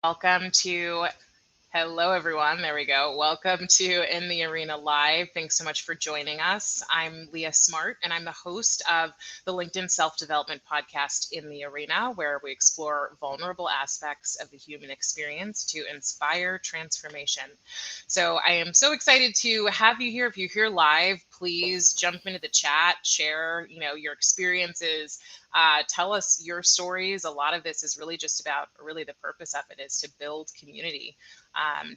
Welcome to Hello, everyone. There we go. Welcome to In the Arena Live. Thanks so much for joining us. I'm Leah Smart, and I'm the host of the LinkedIn Self Development Podcast In the Arena, where we explore vulnerable aspects of the human experience to inspire transformation. So I am so excited to have you here. If you're here live, please jump into the chat, share, your experiences. Tell us your stories. A lot of this is really just about, really the purpose of it is to build community,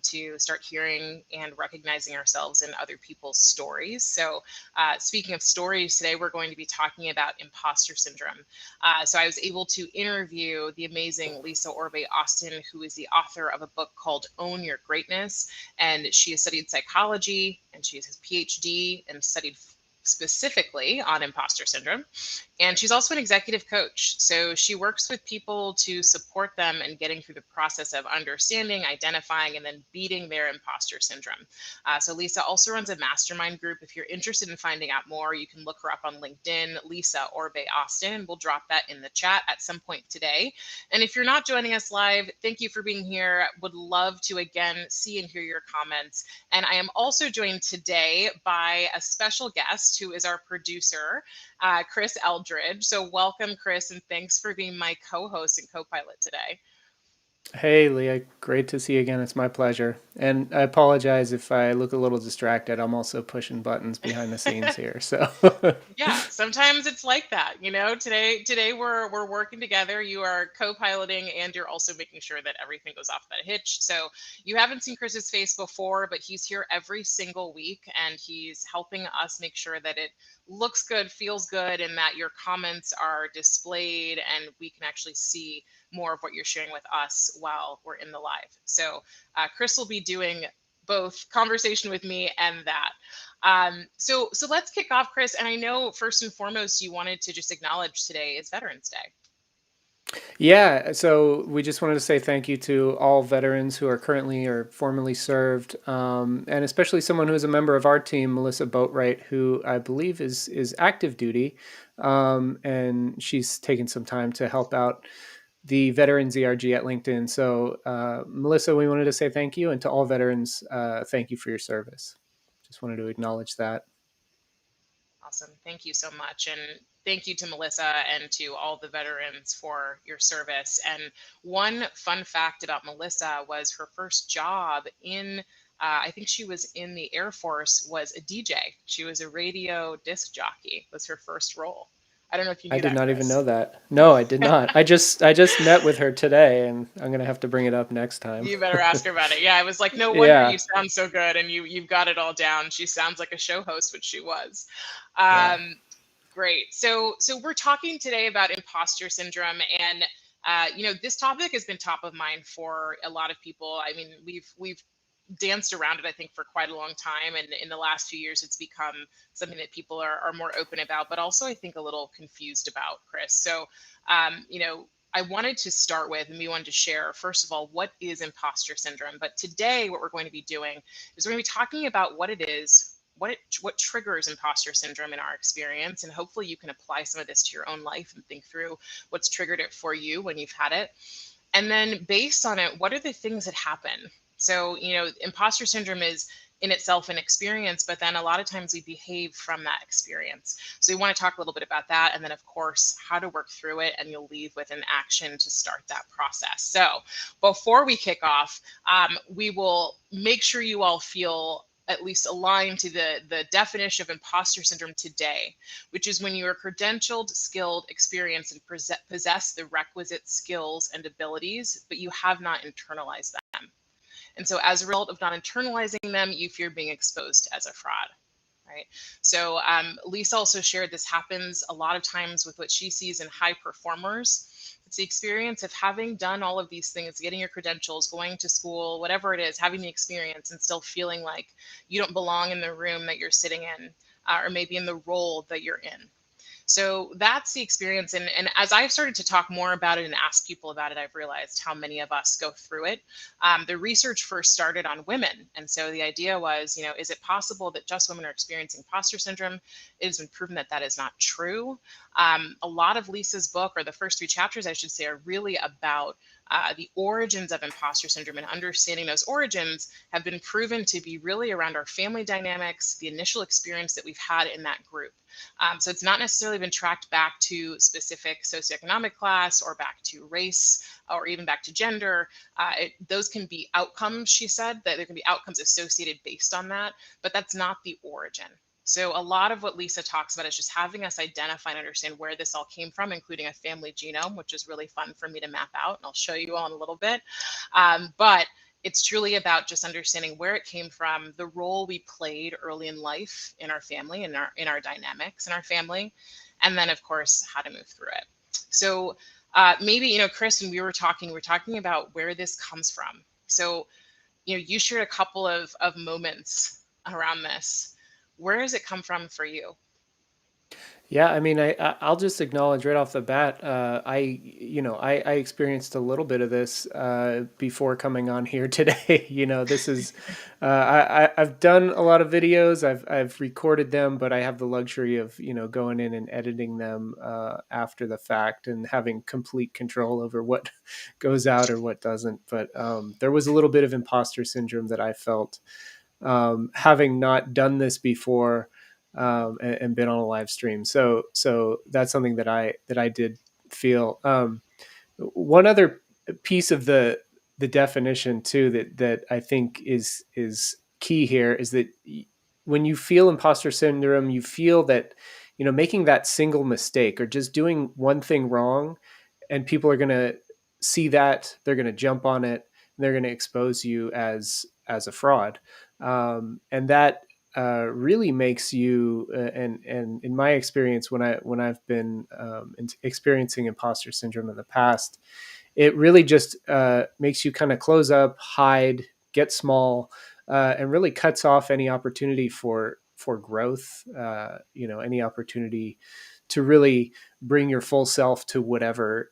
to start hearing and recognizing ourselves in other people's stories. So speaking of stories, today we're going to be talking about imposter syndrome. So I was able to interview the amazing Lisa Orbe-Austin, who is the author of a book called Own Your Greatness. And she has studied psychology, and she has a PhD and studied specifically on imposter syndrome. And she's also an executive coach. So she works with people to support them in getting through the process of understanding, identifying, and then beating their imposter syndrome. So Lisa also runs a mastermind group. If you're interested in finding out more, you can look her up on LinkedIn, Lisa Orbe-Austin, and we'll drop that in the chat at some point today. And if you're not joining us live, thank you for being here. Would love to again see and hear your comments. And I am also joined today by a special guest who is our producer, Chris Eldridge. So welcome, Chris, and thanks for being my co-host and co-pilot today. Hey, Leah, great to see you again. It's my pleasure. And I apologize if I look a little distracted. I'm also pushing buttons behind the scenes here. So, Yeah, sometimes it's like that. Today we're working together. You are co-piloting and you're also making sure that everything goes off that hitch. So you haven't seen Chris's face before, but he's here every single week and he's helping us make sure that it looks good, feels good, and that your comments are displayed and we can actually see more of what you're sharing with us while we're in the live. So Chris will be doing both conversation with me and that. So let's kick off, Chris. And I know first and foremost, you wanted to just acknowledge today is Veterans Day. yeah, so we just wanted to say thank you to all veterans who are currently or formerly served, and especially someone who is a member of our team, Melissa Boatwright, who I believe is active duty, and she's taken some time to help out the Veterans ERG at LinkedIn. So, Melissa, we wanted to say thank you, and to all veterans, thank you for your service. Just wanted to acknowledge that. Awesome. Thank you so much. And thank you to Melissa and to all the veterans for your service. And one fun fact about Melissa was her first job I think she was in the Air Force, was a DJ. She was a radio disc jockey, was her first role. I don't know if you I knew did that, not even know Chris. that. No, I did not. I just met with her today, and I'm gonna have to bring it up next time. You better ask her about it. Yeah, I was like, no wonder Yeah, you sound so good and you've got it all down. She sounds like a show host, which she was. yeah. Um, Great. So we're talking today about imposter syndrome, and this topic has been top of mind for a lot of people. I mean, we've danced around it, I think, for quite a long time, and in the last few years, it's become something that people are more open about, but also I think a little confused about, Chris. So, I wanted to start with, and we wanted to share, first of all, what is imposter syndrome? But today, what we're going to be doing is we're going to be talking about what it is, what triggers imposter syndrome in our experience, and hopefully you can apply some of this to your own life and think through what's triggered it for you when you've had it. And then based on it, what are the things that happen? So, imposter syndrome is in itself an experience, but then a lot of times we behave from that experience. So we want to talk a little bit about that. And then, of course, how to work through it. And you'll leave with an action to start that process. So before we kick off, we will make sure you all feel at least aligned to the definition of imposter syndrome today, which is when you are credentialed, skilled, experienced, and possess the requisite skills and abilities, but you have not internalized them. And so as a result of not internalizing them, you fear being exposed as a fraud. Right. So Lisa also shared this happens a lot of times with what she sees in high performers. It's the experience of having done all of these things, getting your credentials, going to school, whatever it is, having the experience and still feeling like you don't belong in the room that you're sitting in, or maybe in the role that you're in. So that's the experience. And as I've started to talk more about it and ask people about it, I've realized how many of us go through it. The research first started on women. And so the idea was, is it possible that just women are experiencing imposter syndrome? It has been proven that that is not true. A lot of Lisa's book, or the first three chapters, I should say, are really about the origins of imposter syndrome, and understanding those origins have been proven to be really around our family dynamics, the initial experience that we've had in that group. So it's not necessarily been tracked back to specific socioeconomic class or back to race or even back to gender. Those can be outcomes, she said, that there can be outcomes associated based on that, but that's not the origin. So a lot of what Lisa talks about is just having us identify and understand where this all came from, including a family genome, which is really fun for me to map out, and I'll show you all in a little bit. But it's truly about just understanding where it came from, the role we played early in life in our family, and in our dynamics in our family, and then of course how to move through it. So maybe, Chris, when we were talking about where this comes from. So you shared a couple of moments around this. Where does it come from for you? Yeah, I mean, I'll just acknowledge right off the bat. I experienced a little bit of this before coming on here today. This is, I've done a lot of videos. I've recorded them, but I have the luxury of going in and editing them after the fact and having complete control over what goes out or what doesn't. But there was a little bit of imposter syndrome that I felt, having not done this before, and been on a live stream. So that's something that I did feel. One other piece of the definition too that I think is key here is that when you feel imposter syndrome, you feel that making that single mistake or just doing one thing wrong, and people are going to see that, they're going to jump on it, and they're going to expose you as a fraud, and that really makes you, and in my experience, when I've been experiencing imposter syndrome in the past, it really just makes you kind of close up, hide, get small, and really cuts off any opportunity for growth. Any opportunity to really bring your full self to whatever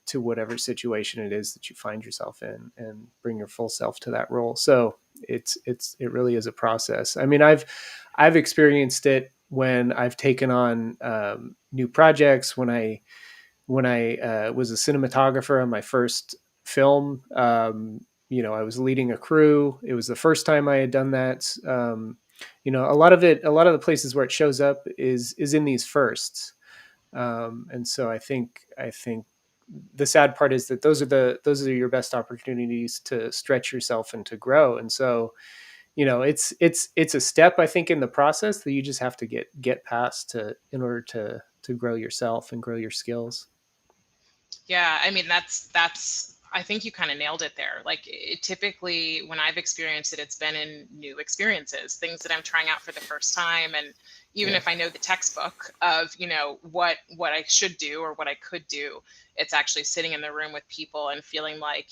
situation it is that you find yourself in, and bring your full self to that role. So it really is a process. I mean, I've experienced it when I've taken on new projects. When I was a cinematographer on my first film, I was leading a crew. It was the first time I had done that. A lot of the places where it shows up is in these firsts. And so I think the sad part is that those are your best opportunities to stretch yourself and to grow. And so, it's a step, I think, in the process that you just have to get past to in order to grow yourself and grow your skills. Yeah, I mean that's I think you kind of nailed it there. Like typically when I've experienced it, it's been in new experiences, things that I'm trying out for the first time, and even Yeah. if I know the textbook of, what I should do or what I could do, it's actually sitting in the room with people and feeling like,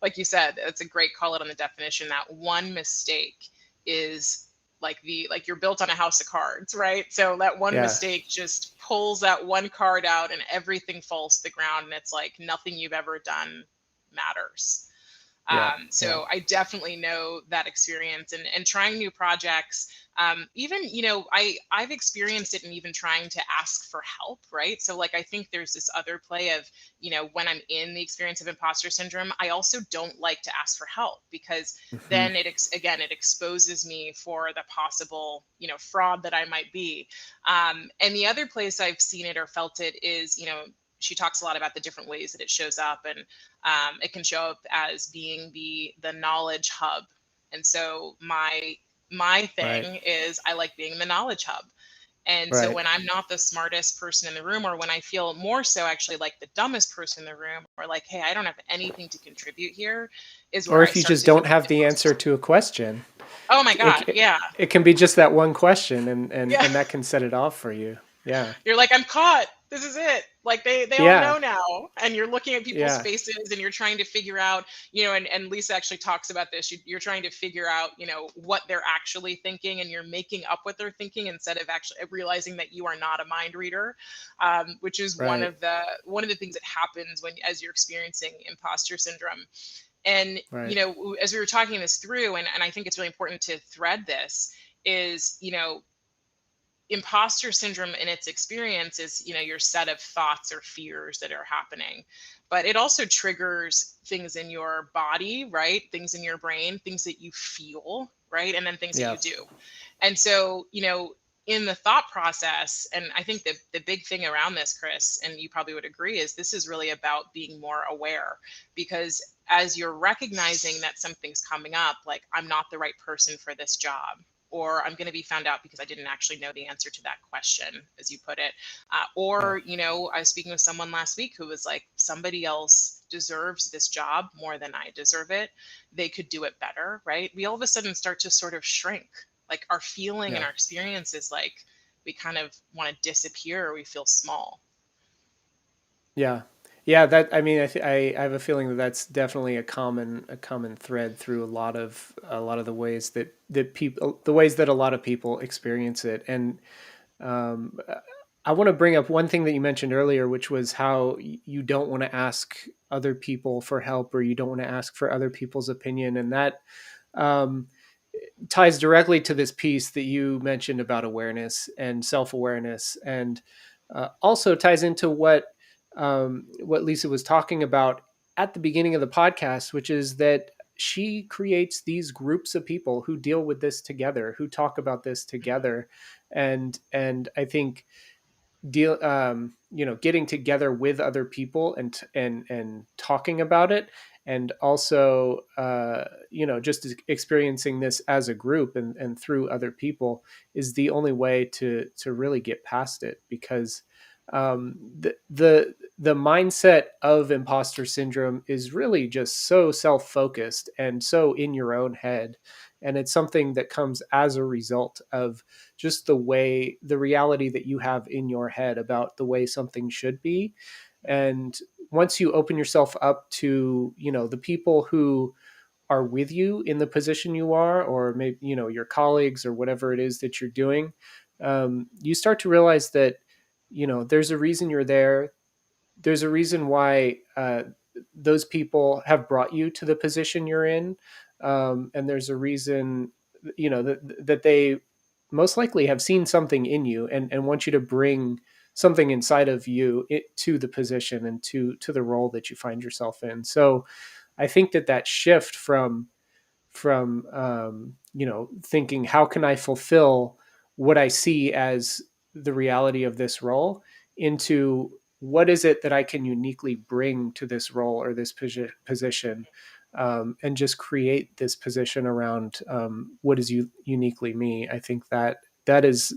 like you said, it's a great call out on the definition, that one mistake is like you're built on a house of cards, right? So that one Yeah. mistake just pulls that one card out and everything falls to the ground, and it's like nothing you've ever done matters. Yeah. Yeah. So I definitely know that experience, and trying new projects. Even, I've experienced it in even trying to ask for help, right? So like, I think there's this other play of, when I'm in the experience of imposter syndrome, I also don't like to ask for help, because Hmm. then again, it exposes me for the possible, fraud that I might be. And the other place I've seen it or felt it is, she talks a lot about the different ways that it shows up, and it can show up as being the knowledge hub. And so my Right. thing is, I like being the knowledge hub. And so Right. when I'm not the smartest person in the room, or when I feel more so actually like the dumbest person in the room, or like, hey, I don't have anything to contribute here, is where Or I if you start just to feel don't like have the the answer most. to a question, Oh my it God. Yeah. it can be just that one question, and Yeah. and that can set it off for you. Yeah. You're like, I'm caught. this is it. Like they all Yeah. know now, and you're looking at people's Yeah. faces and you're trying to figure out, and Lisa actually talks about this. You're trying to figure out, what they're actually thinking, and you're making up what they're thinking instead of actually realizing that you are not a mind reader, which is one Right. of the things that happens when as you're experiencing imposter syndrome. And Right. as we were talking this through, and I think it's really important to thread this, is imposter syndrome in its experience is your set of thoughts or fears that are happening, but it also triggers things in your body, right? Things in your brain, things that you feel, right? And then things that Yeah. you do. And so in the thought process, and I think the big thing around this, Chris, and you probably would agree, is this is really about being more aware, because as you're recognizing that something's coming up, like I'm not the right person for this job, or I'm going to be found out because I didn't actually know the answer to that question, as you put it. Yeah. Or, I was speaking with someone last week who was like, somebody else deserves this job more than I deserve it. They could do it better, right? We all of a sudden start to sort of shrink. Like our feeling and Yeah. our experience is like we kind of want to disappear, or we feel small. Yeah. Yeah, that I mean I have a feeling that that's definitely a common thread through a lot of the ways that people the ways that a lot of people experience it. And um, I want to bring up one thing that you mentioned earlier, which was how you don't want to ask other people for help, or you don't want to ask for other people's opinion, and that um, ties directly to this piece that you mentioned about awareness and self-awareness, and also ties into what Lisa was talking about at the beginning of the podcast, which is that she creates these groups of people who deal with this together, who talk about this together, and I think getting together with other people and talking about it, and also just experiencing this as a group and through other people is the only way to really get past it, because the mindset of imposter syndrome is really just so self-focused and so in your own head, and it's something that comes as a result of just the reality that you have in your head about the way something should be. And once you open yourself up to the people who are with you in the position you are, or maybe your colleagues or whatever it is that you're doing, you start to realize that there's a reason you're there. There's a reason why those people have brought you to the position you're in, and there's a reason that they most likely have seen something in you and want you to bring something inside of you to the position and to the role that you find yourself in. So I think that shift from thinking how can I fulfill what I see as the reality of this role, into what is it that I can uniquely bring to this role or this position, and just create this position around what is uniquely me. I think that is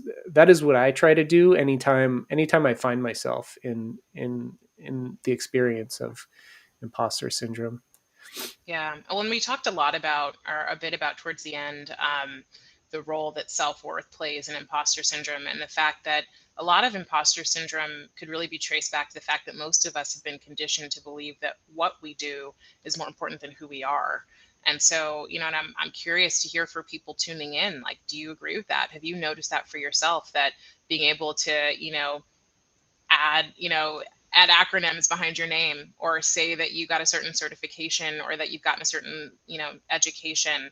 what I try to do anytime I find myself in the experience of imposter syndrome. Yeah. When we talked a lot about, or a bit about towards the end, the role that self worth plays in imposter syndrome, and the fact that a lot of imposter syndrome could really be traced back to the fact that most of us have been conditioned to believe that what we do is more important than who we are. And so, and I'm curious to hear for people tuning in, like, do you agree with that? Have you noticed that for yourself, that being able to, add, add acronyms behind your name, or say that you got a certain certification, or that you've gotten a certain, education,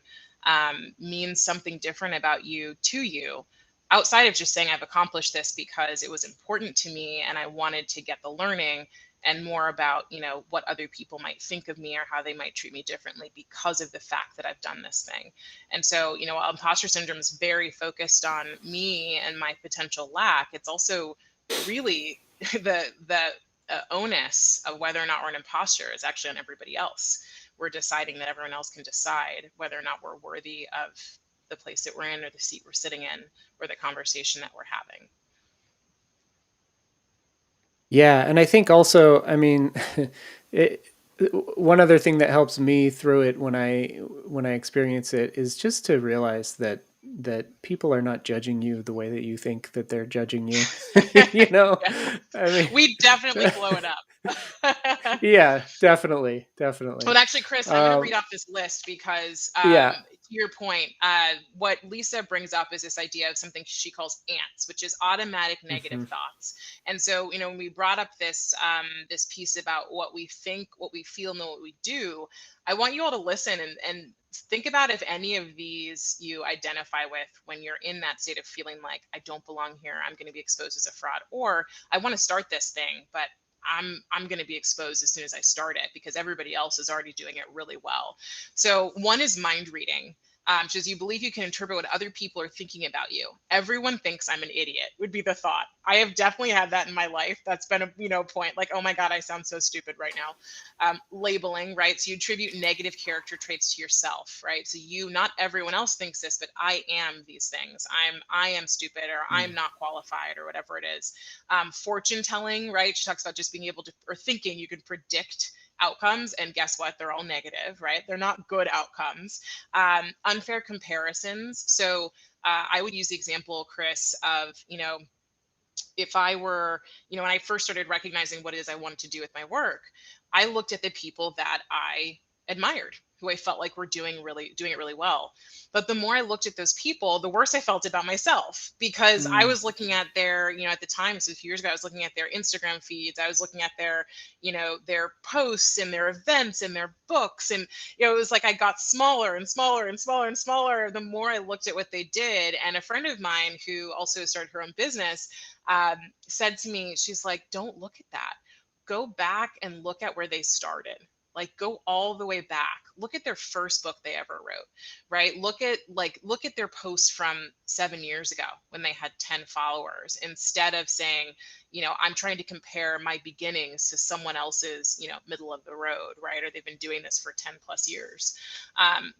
means something different about you, to you, outside of just saying I've accomplished this because it was important to me and I wanted to get the learning, and more about, what other people might think of me, or how they might treat me differently because of the fact that I've done this thing. And so, while imposter syndrome is very focused on me and my potential lack, it's also really the onus of whether or not we're an imposter is actually on everybody else. We're deciding that everyone else can decide whether or not we're worthy of the place that we're in, or the seat we're sitting in, or the conversation that we're having. Yeah, and I think also, I mean, it, one other thing that helps me through it when I experience it is just to realize that that people are not judging you the way that you think that they're judging you. You know, Yeah. I mean, We definitely blow it up. yeah, definitely, definitely. Well, actually, Chris, I'm going to read Um, off this list because, yeah. to your point, what Lisa brings up is this idea of something she calls ants, which is automatic negative Hmm. thoughts. And so, when we brought up this piece about what we think, what we feel, and what we do, I want you all to listen and think about if any of these you identify with when you're in that state of feeling like I don't belong here, I'm going to be exposed as a fraud, or I want to start this thing, but I'm going to be exposed as soon as I start it because everybody else is already doing it really well. So one is mind reading. Which is you believe you can interpret what other people are thinking about you. Everyone thinks I'm an idiot would be the thought. I have definitely had that in my life. That's been a point like, oh my god, I sound so stupid right now. Labeling, right? So you attribute negative character traits to yourself, right? So not everyone else thinks this, but I am these things. I am stupid, or I'm not qualified, or whatever it is. Fortune telling, right? She talks about just being able to, or thinking you can predict outcomes, and guess what, they're all negative, right? They're not good outcomes. Unfair comparisons. So I would use the example, Chris, of if I were, when I first started recognizing what it is I wanted to do with my work, I looked at the people that I admired, who I felt like were doing it really well. But the more I looked at those people, the worse I felt about myself, because I Mm. was looking at their, at the time, so a few years ago, I was looking at their Instagram feeds, I was looking at their posts and their events and their books, and it was like I got smaller and smaller and smaller and smaller the more I looked at what they did. And a friend of mine who also started her own business said to me, she's like, don't look at that. Go back and look at where they started. Like, go all the way back. Look at their first book they ever wrote, right? Look at their posts from 7 years ago when they had 10 followers, instead of saying, I'm trying to compare my beginnings to someone else's, middle of the road, right? Or they've been doing this for 10 plus years.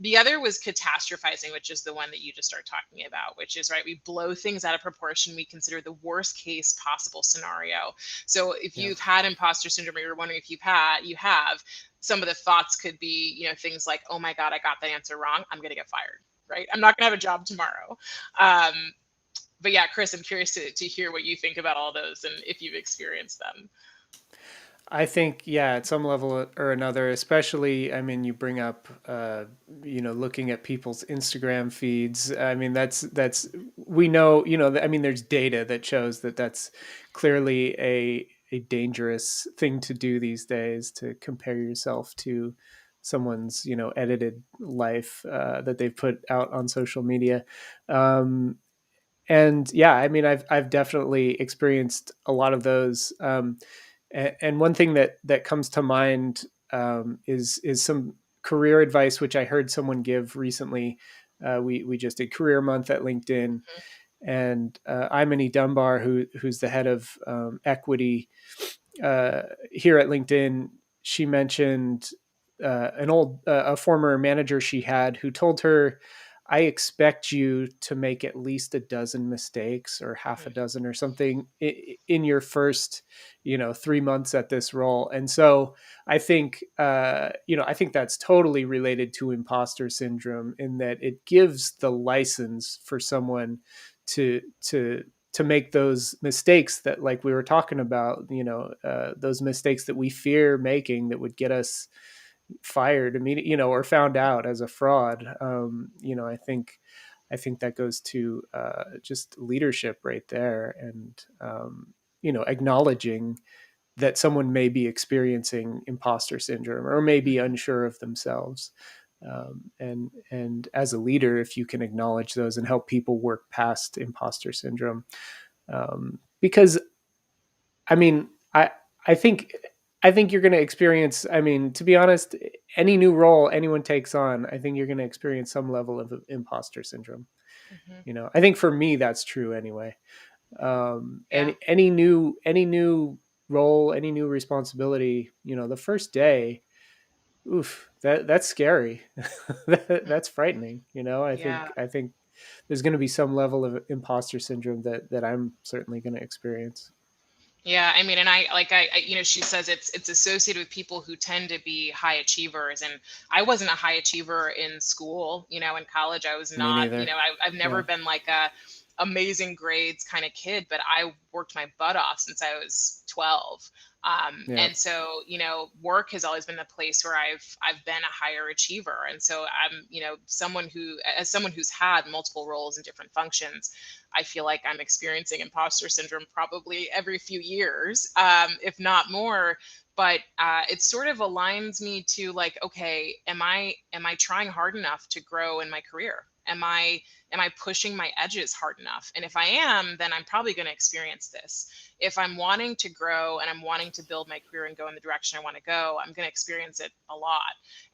The other was catastrophizing, which is the one that you just started talking about, which is, right, we blow things out of proportion. We consider the worst case possible scenario. So if Yeah. you've had imposter syndrome, or you're wondering if you have, some of the thoughts could be, things like, oh my God, I got that answer wrong, I'm going to get fired, right? I'm not going to have a job tomorrow. But yeah, Chris, I'm curious to hear what you think about all those and if you've experienced them. I think, yeah, at some level or another, especially, I mean, you bring up, looking at people's Instagram feeds. I mean, we know, I mean, there's data that shows that that's clearly a dangerous thing to do these days, to compare yourself to someone's, edited life that they've put out on social media. Um, and yeah, I mean, I've definitely experienced a lot of those. And one thing that comes to mind is some career advice which I heard someone give recently. We just did Career Month at LinkedIn, and Imani Dunbar, who's the head of equity here at LinkedIn, she mentioned a former manager she had who told her, I expect you to make at least a dozen mistakes or half a dozen or something in your first, 3 months at this role. And so I think that's totally related to imposter syndrome, in that it gives the license for someone to make those mistakes that, like we were talking about, those mistakes that we fear making, that would get us fired immediately, or found out as a fraud. I think that goes to just leadership right there, and acknowledging that someone may be experiencing imposter syndrome or may be unsure of themselves. And as a leader, if you can acknowledge those and help people work past imposter syndrome, because I mean, I think I think you're going to experience. I mean, to be honest, any new role anyone takes on, I think you're going to experience some level of imposter syndrome. Mm-hmm. I think for me that's true anyway. Yeah. And any new role, any new responsibility, the first day, oof, that's scary. That's frightening. I Yeah. think I think there's going to be some level of imposter syndrome that I'm certainly going to experience. Yeah, I mean, and she says it's associated with people who tend to be high achievers, and I wasn't a high achiever in school. In college, I was Me not. neither. I've never Yeah. been like a amazing grades kind of kid, but I worked my butt off since I was 12. Yeah. And so, work has always been the place where I've been a higher achiever, and so I'm, someone who's had multiple roles in different functions, I feel like I'm experiencing imposter syndrome probably every few years, if not more. But it sort of aligns me to like, okay, am I trying hard enough to grow in my career? Am I pushing my edges hard enough? And if I am, then I'm probably going to experience this. If I'm wanting to grow and I'm wanting to build my career and go in the direction I want to go, I'm going to experience it a lot.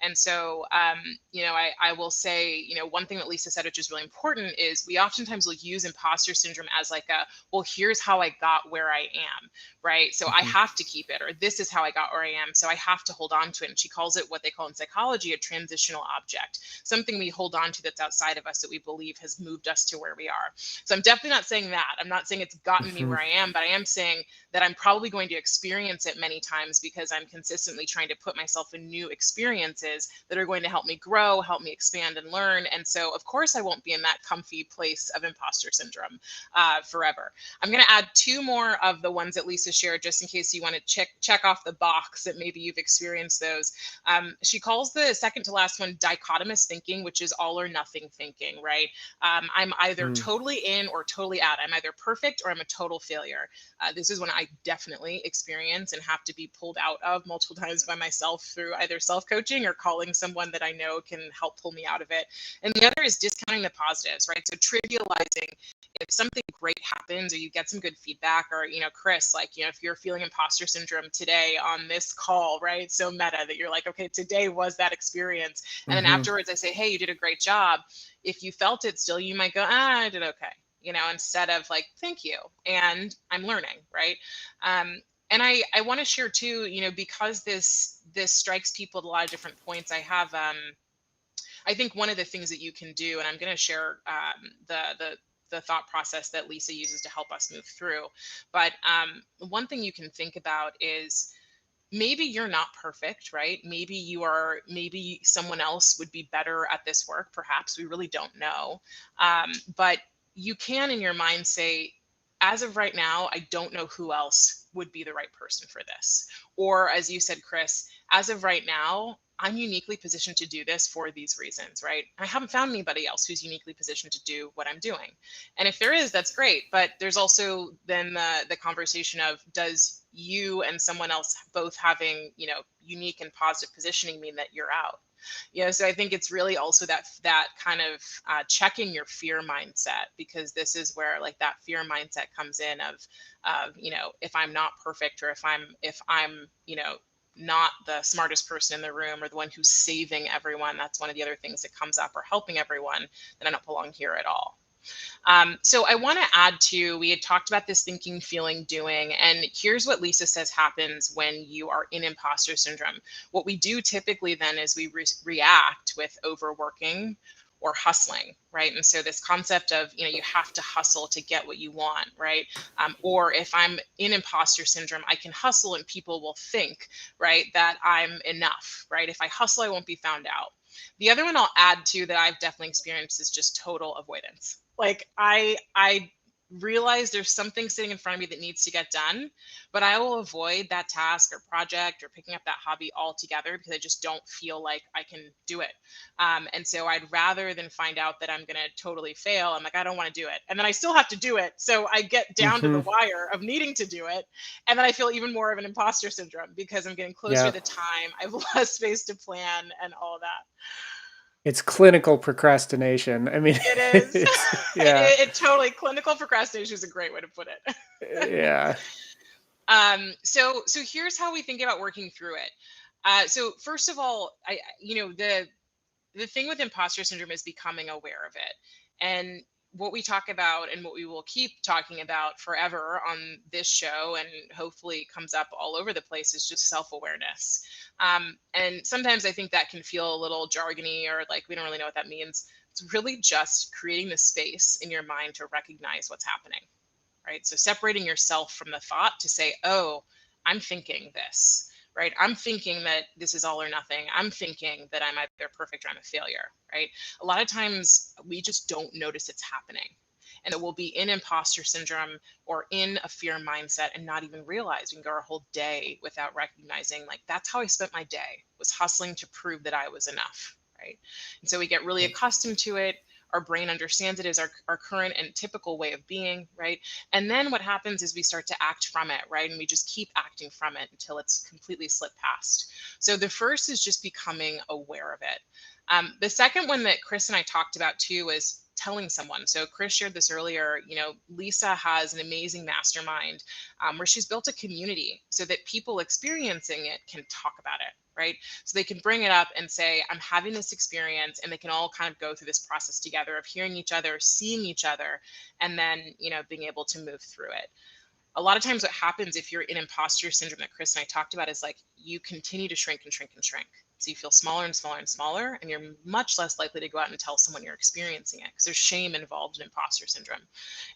And so, I will say, one thing that Lisa said, which is really important, is we oftentimes will use imposter syndrome as like well, here's how I got where I am, right? So I Hmm. have to keep it, or this is how I got where I am. So I have to hold on to it. And she calls it, what they call in psychology, a transitional object, something we hold on to that's outside of us that we believe has moved us to where we are. So I'm definitely not saying that. I'm not saying it's gotten me Hmm. where I am, but I am saying that I'm probably going to experience it many times because I'm consistently trying to put myself in new experiences that are going to help me grow, help me expand and learn. And so, of course, I won't be in that comfy place of imposter syndrome forever. I'm going to add two more of the ones that Lisa shared, just in case you want to check off the box that maybe you've experienced those. She calls the second to last one dichotomous thinking, which is all or nothing thinking, right? I'm either Mm. totally in or totally out. I'm either perfect or I'm a total failure. This is one I definitely experience and have to be pulled out of multiple times by myself through either self-coaching or calling someone that I know can help pull me out of it. And the other is discounting the positives, right? So trivializing if something great happens or you get some good feedback, or, Chris, like, if you're feeling imposter syndrome today on this call, right? So meta that you're like, okay, today was that experience. And then Hmm. afterwards I say, hey, you did a great job. If you felt it still, you might go, I did okay, instead of like, thank you. And I'm learning, right? And I want to share too, because this strikes people at a lot of different points. I think one of the things that you can do, and I'm going to share the thought process that Lisa uses to help us move through. But one thing you can think about is maybe you're not perfect, right? Maybe someone else would be better at this work. Perhaps we really don't know. But you can in your mind say, as of right now, I don't know who else would be the right person for this. Or as you said, Chris, as of right now, I'm uniquely positioned to do this for these reasons, right? I haven't found anybody else who's uniquely positioned to do what I'm doing. And if there is, that's great. But there's also then the conversation of, does you and someone else both having, unique and positive positioning mean that you're out? So I think it's really also that kind of checking your fear mindset, because this is where like that fear mindset comes in of if I'm not perfect, or if I'm not the smartest person in the room or the one who's saving everyone, that's one of the other things that comes up, or helping everyone, then I don't belong here at all. So I want to add to, we had talked about this thinking, feeling, doing, and here's what Lisa says happens when you are in imposter syndrome. What we do typically then is we react with overworking or hustling, right? And so this concept of, you have to hustle to get what you want, right? Or if I'm in imposter syndrome, I can hustle and people will think, right, that I'm enough, right? If I hustle, I won't be found out. The other one I'll add to that I've definitely experienced is just total avoidance. Like I realize there's something sitting in front of me that needs to get done, but I will avoid that task or project or picking up that hobby altogether because I just don't feel like I can do it. And so I'd rather than find out that I'm going to totally fail, I'm like, I don't want to do it. And then I still have to do it. So I get down to the Hmm. wire of needing to do it. And then I feel even more of an imposter syndrome because I'm getting closer to Yeah. the time. I have less space to plan and all that. It's clinical procrastination. I mean, It is. it's yeah, it totally, clinical procrastination is a great way to put it. yeah. So here's how we think about working through it. So first of all, the thing with imposter syndrome is becoming aware of it. And what we talk about and what we will keep talking about forever on this show, and hopefully comes up all over the place, is just self-awareness. And sometimes I think that can feel a little jargony, or like we don't really know what that means. It's really just creating the space in your mind to recognize what's happening. right? So separating yourself from the thought to say, oh, I'm thinking this, right? I'm thinking that this is all or nothing. I'm thinking that I'm either perfect or I'm a failure, right? A lot of times we just don't notice it's happening. And so we'll be in imposter syndrome or in a fear mindset and not even realize. We can go our whole day without recognizing, like, that's how I spent my day, was hustling to prove that I was enough, right? And so we get really accustomed to it. Our brain understands it as our current and typical way of being, right? And then what happens is we start to act from it, right? And we just keep acting from it until it's completely slipped past. So the first is just becoming aware of it. The second one that Chris and I talked about too was telling someone. So Chris shared this earlier. Lisa has an amazing mastermind where she's built a community so that people experiencing it can talk about it, right? So they can bring it up and say, I'm having this experience, and they can all kind of go through this process together of hearing each other, seeing each other, and then, being able to move through it. A lot of times what happens if you're in imposter syndrome that Chris and I talked about is like you continue to shrink and shrink and shrink. So you feel smaller and smaller and smaller, and you're much less likely to go out and tell someone you're experiencing it because there's shame involved in imposter syndrome.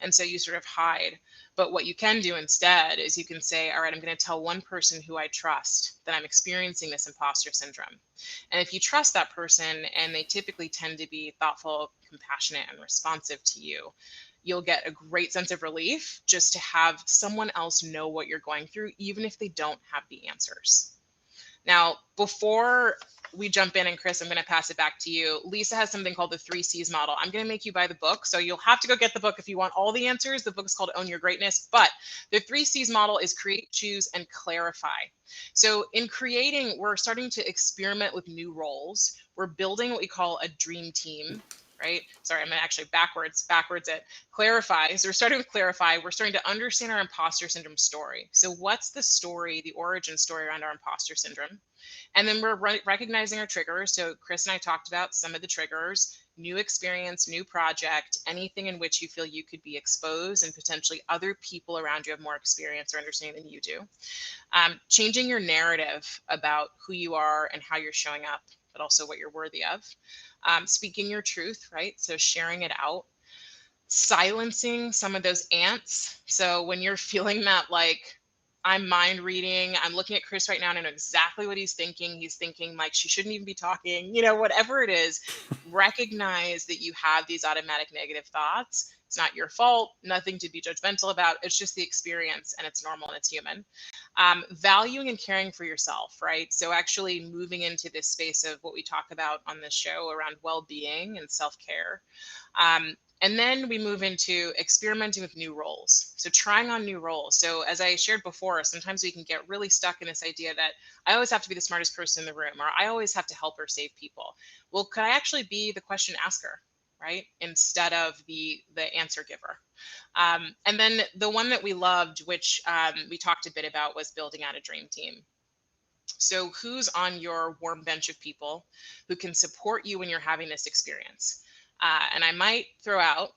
And so you sort of hide. But what you can do instead is you can say, all right, I'm going to tell one person who I trust that I'm experiencing this imposter syndrome. And if you trust that person, and they typically tend to be thoughtful, compassionate, and responsive to you, you'll get a great sense of relief just to have someone else know what you're going through, even if they don't have the answers. Now, before we jump in, and Chris, I'm going to pass it back to you. Lisa has something called the 3Cs model. I'm going to make you buy the book, so you'll have to go get the book if you want all the answers. The book is called Own Your Greatness, but the 3Cs model is create, choose, and clarify. So in creating, we're starting to experiment with new roles. We're building what we call a dream team, right? Sorry, I'm actually backwards it. Clarify. So we're starting with clarify. We're starting to understand our imposter syndrome story. So what's the story, the origin story around our imposter syndrome? And then we're recognizing our triggers. So Chris and I talked about some of the triggers: new experience, new project, anything in which you feel you could be exposed and potentially other people around you have more experience or understanding than you do. Changing your narrative about who you are and how you're showing up, but also what you're worthy of. Speaking your truth, right? So sharing it out. Silencing some of those ants. So when you're feeling that, like, I'm mind reading, I'm looking at Chris right now and I know exactly what he's thinking. He's thinking like she shouldn't even be talking, whatever it is, recognize that you have these automatic negative thoughts. It's not your fault, nothing to be judgmental about. It's just the experience, and it's normal and it's human. Valuing and caring for yourself, right? So actually moving into this space of what we talk about on this show around well-being and self-care. And then we move into experimenting with new roles. So trying on new roles. So as I shared before, sometimes we can get really stuck in this idea that I always have to be the smartest person in the room, or I always have to help or save people. Well, could I actually be the question asker, right? Instead of the answer giver. And then the one that we loved, which we talked a bit about, was building out a dream team. So who's on your warm bench of people who can support you when you're having this experience? And I might throw out,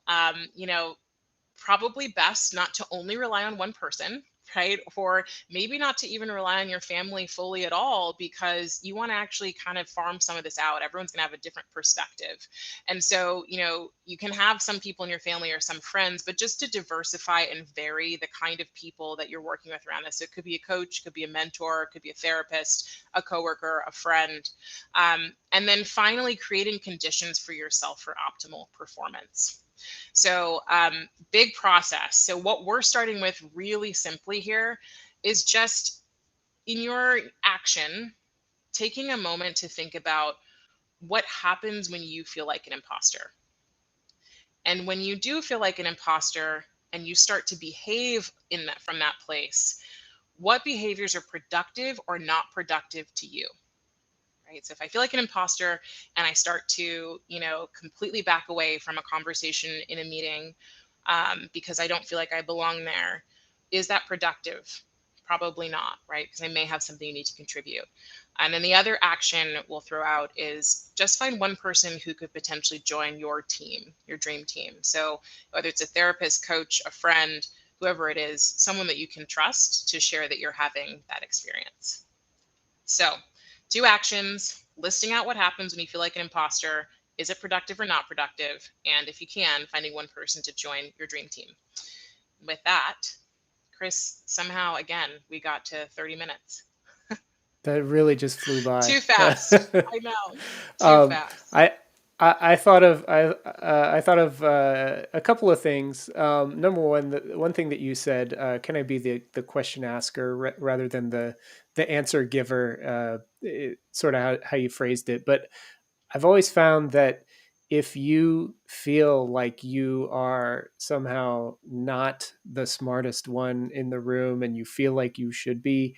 probably best not to only rely on one person, right? Or maybe not to even rely on your family fully at all, because you want to actually kind of farm some of this out. Everyone's going to have a different perspective. And so, you can have some people in your family or some friends, but just to diversify and vary the kind of people that you're working with around this. So it could be a coach, could be a mentor, could be a therapist, a coworker, a friend. And then finally, creating conditions for yourself for optimal performance. So big process. So what we're starting with really simply here is just in your action, taking a moment to think about what happens when you feel like an imposter. And when you do feel like an imposter and you start to behave from that place, what behaviors are productive or not productive to you? Right? So if I feel like an imposter and I start to, completely back away from a conversation in a meeting because I don't feel like I belong there, is that productive? Probably not, right? Because I may have something you need to contribute. And then the other action we'll throw out is just find one person who could potentially join your team, your dream team. So whether it's a therapist, coach, a friend, whoever it is, someone that you can trust to share that you're having that experience. So 2 actions: listing out what happens when you feel like an imposter. Is it productive or not productive? And if you can, finding one person to join your dream team. with that, Chris, somehow again we got to 30 minutes. That really just flew by. Too fast. I know. Too um, fast. I, I thought of I thought of a couple of things. Number one, the one thing that you said, can I be the question asker rather than the answer giver? Sort of how you phrased it, but I've always found that if you feel like you are somehow not the smartest one in the room and you feel like you should be,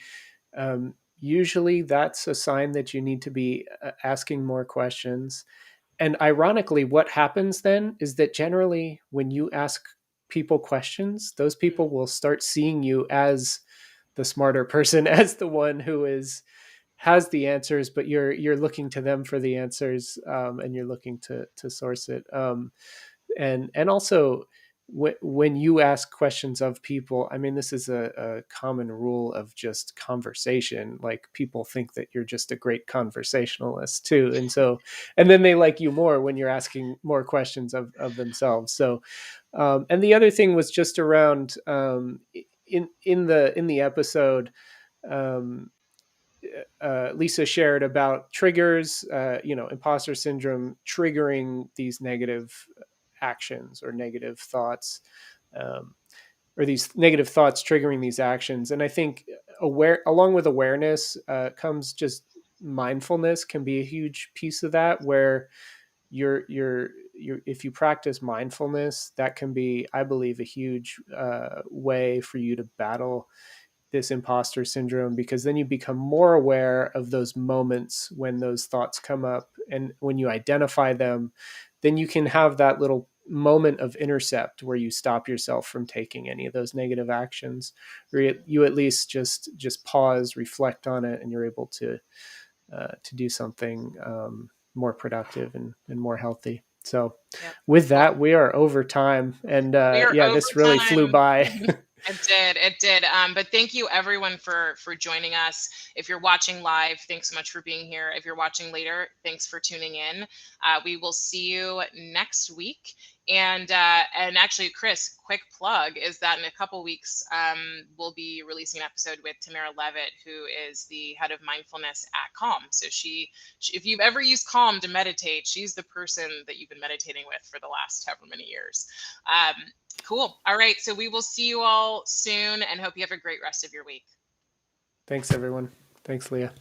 usually that's a sign that you need to be asking more questions. And ironically, what happens then is that generally, when you ask people questions, those Mm. people will start seeing you as the smarter person, as the one who is has the answers, but you're looking to them for the answers, and you're looking to source it. And also, when you ask questions of people, I mean, this is a common rule of just conversation. Like, people think that you're just a great conversationalist too, and so, and then they like you more when you're asking more questions of themselves. So, and the other thing was just around, in the episode, um, Lisa shared about triggers, imposter syndrome triggering these negative actions or negative thoughts, um, or these negative thoughts triggering these actions. And I think along with awareness, comes just mindfulness can be a huge piece of that, where if you practice mindfulness, that can be, I believe, a huge way for you to battle this imposter syndrome, because then you become more aware of those moments when those thoughts come up, and when you identify them, then you can have that little moment of intercept where you stop yourself from taking any of those negative actions, or you at least just pause, reflect on it, and you're able to do something more productive and more healthy. So Yep. with Well, that, we are over time, and we are yeah, over this really flew time. by. It did. It did. But thank you everyone for joining us. If you're watching live, thanks so much for being here. If you're watching later, thanks for tuning in. We will see you next week. And actually, Chris, quick plug is that in a couple weeks, we'll be releasing an episode with Tamara Levitt, who is the head of mindfulness at Calm. So if you've ever used Calm to meditate, she's the person that you've been meditating with for the last however many years. Cool. All right. So we will see you all soon and hope you have a great rest of your week. Thanks, everyone. Thanks, Leah.